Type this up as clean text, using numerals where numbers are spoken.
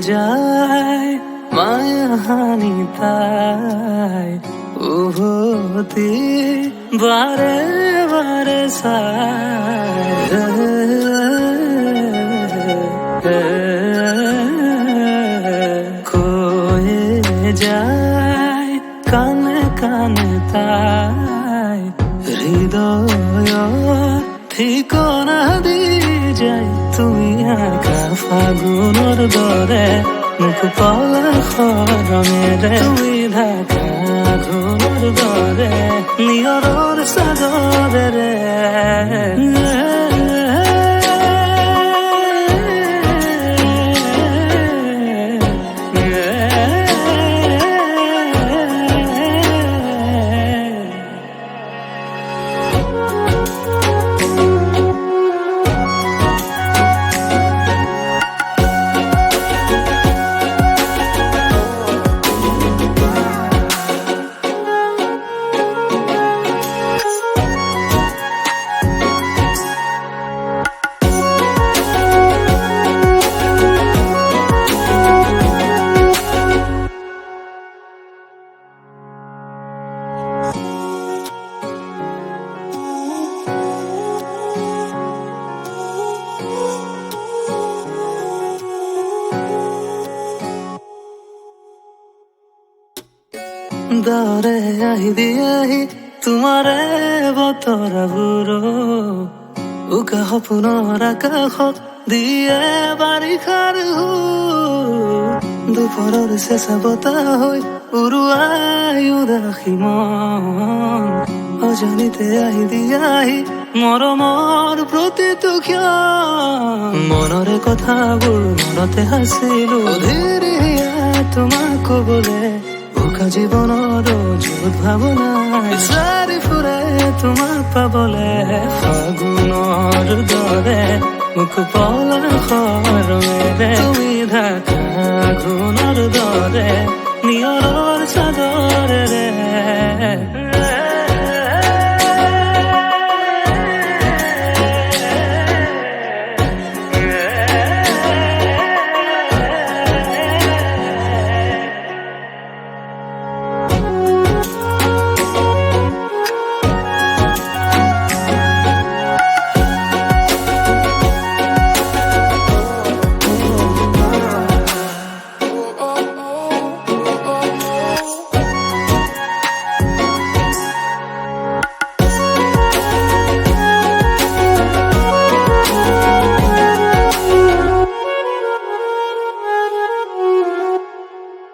যায় মায়াহানি তাই উভতি বারে বারে কয়ে যায় কানে কানে তাই হৃদয় ঠিকনা দি যাই তুমি আঁকা ফাগুনৰ দৰে মুখ পলসৰণেৰে তুমি ঢাকা ঘুনৰ দৰে নিয়ৰৰ চাদৰেৰে দৰে আহি দিয়েহি তোমাৰে বতৰা বুৰো উকা সপোনৰ আকাশত দিয়ে বাৰিষাৰ দুপৰৰ চেঁচা বতাহ হৈ উৰুৱাই উদাসী মন অজানিতে আহি দিয়াহি মৰমৰ প্ৰতিটো ক্ষণ মনৰে কথাবোৰ মনতে আছিলো ধীৰে তোমাক কবলে উকা জীৱনৰ য'ত ভাৱনাই বিচাৰি ফুৰে তোমাক পাবলে ফাগুনৰ দৰে মুখ পলসৰণেৰে তুমি ঢাকা ঘুনৰ দৰে নিয়ৰৰ চাদৰেৰে